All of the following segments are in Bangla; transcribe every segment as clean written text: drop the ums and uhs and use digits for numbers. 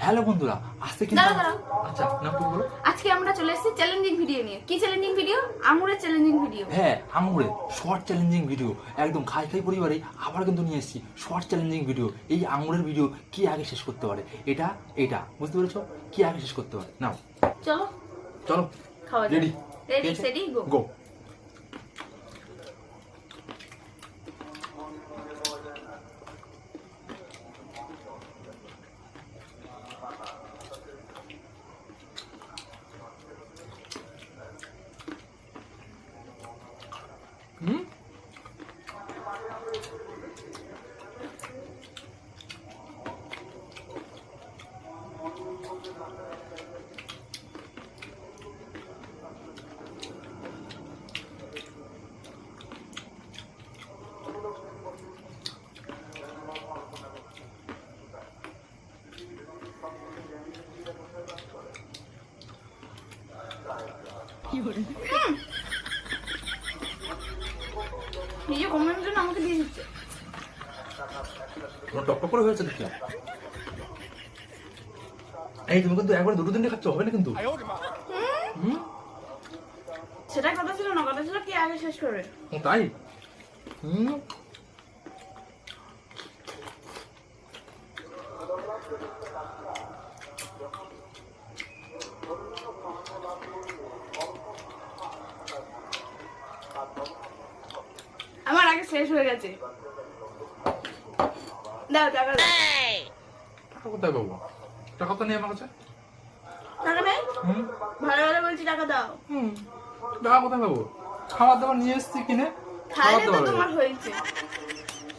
হ্যালো বন্ধুরা, আজকে কিন্তু দাঁড়াও। আচ্ছা নাম কি বলো? আজকে আমরা চলে এসেছি চ্যালেঞ্জিং ভিডিও নিয়ে। কি চ্যালেঞ্জিং ভিডিও? আঙুরের চ্যালেঞ্জিং ভিডিও। হ্যাঁ, আঙুরে শর্ট চ্যালেঞ্জিং ভিডিও একদম খাই খাই পরিবারে আবার কিন্তু নিয়ে এসেছি শর্ট চ্যালেঞ্জিং ভিডিও। এই আঙুরের ভিডিও কি আগে শেষ করতে পারে, এটা বুঝতে পেরেছো? কি আগে শেষ করতে পারে? নাও চলো চলো, খাওয়া রেডি রেডি সেডি গো। গো। হুম, নিজে কমেন্টের জন্য আমাকে দিয়ে দিচ্ছে। তোমার টক করে হয়েছে দেখি। এই তুমি কিন্তু একবারে দুটো তিনটে খাচ্ছ, হবে না কিন্তু। হুম, সেটা কথা ছিল না, কথা ছিল কি আগে শেষ করবে। ও তাই? হুম, আমার আগে শেষ হয়ে গেছে। দাও টাকা দাও। টাকা কোথায় পাবো? টাকা তো নেই আমার কাছে। টাকা নেই? হুম ভালো ভালো বলছি টাকা দাও। হুম, টাকা কোথায় পাবো? খাবার দাবার নিয়ে এসছি কিনে। খাইলে তো দাবার তোমার হয়েছে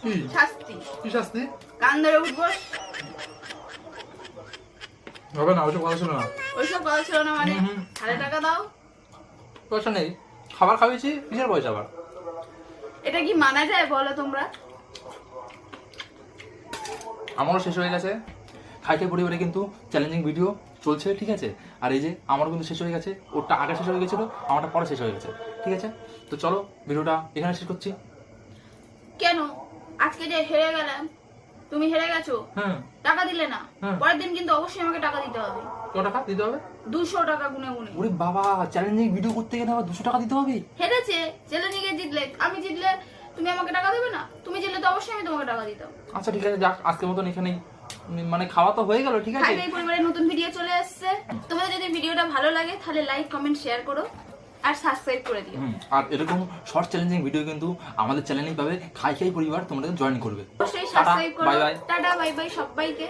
কি শাস্তি। কি শাস্তি? কান ধরে উঠবো। হবে না, ওইসব কথা ছিল না। ওইসব কথা ছিল না মানে? হুম। খালে টাকা দাও। পয়সা নেই, খাবার খাওয়াইছি, কিসের পয়সা আবার? এটা কি মানা যায় বলো তোমরা? আমারও শেষ হয়ে গেছে। খাইতে পরিবারে কিন্তু চ্যালেঞ্জিং ভিডিও চলছে, ঠিক আছে। আর এই যে আমারও কিন্তু শেষ হয়ে গেছে, ওরটা আগে শেষ হয়ে গেছিলো, আমারটা পরে শেষ হয়ে গেছে, ঠিক আছে। তো চলো ভিডিওটা এখানে শেষ করছি। কেন আজকে যে হেরে গেলাম, তুমি হেরে গেছো, হ্যাঁ, টাকা দিলে না, হ্যাঁ। পরের দিন কিন্তু অবশ্যই আমাকে টাকা দিতে হবে। কত টাকা দিতে হবে? 200 টাকা গুনে গুনে। ওরে বাবা, চ্যালেঞ্জিং ভিডিও করতে গেলে আবার 200 টাকা দিতে হবে? হেরেছে চ্যালেঞ্জিংয়ে জিতলে, আমি জিতলে তুমি আমাকে টাকা দেবে না? তুমি জিতলে তো অবশ্যই আমি তোমাকে টাকা দিতাম। আচ্ছা ঠিক আছে, যাক আজকের মতন এখানেই মানে খাওয়া তো হয়ে গেল, ঠিক আছে। খাইবে পরিবারের নতুন ভিডিও চলে আসছে। তোমাদের যদি ভিডিওটা ভালো লাগে তাহলে লাইক কমেন্ট শেয়ার করো আর সাবস্ক্রাইব করে দিও। আর এরকম শর্ট চ্যালেঞ্জিং ভিডিও কিন্তু আমাদের চ্যানেলেই পাবে। খাই খাই পরিবার তোমাদের জয়েন করবে। অবশ্যই টাটা, সাবস্ক্রাইব করো। Bye bye. Tata bye bye সবাইকে।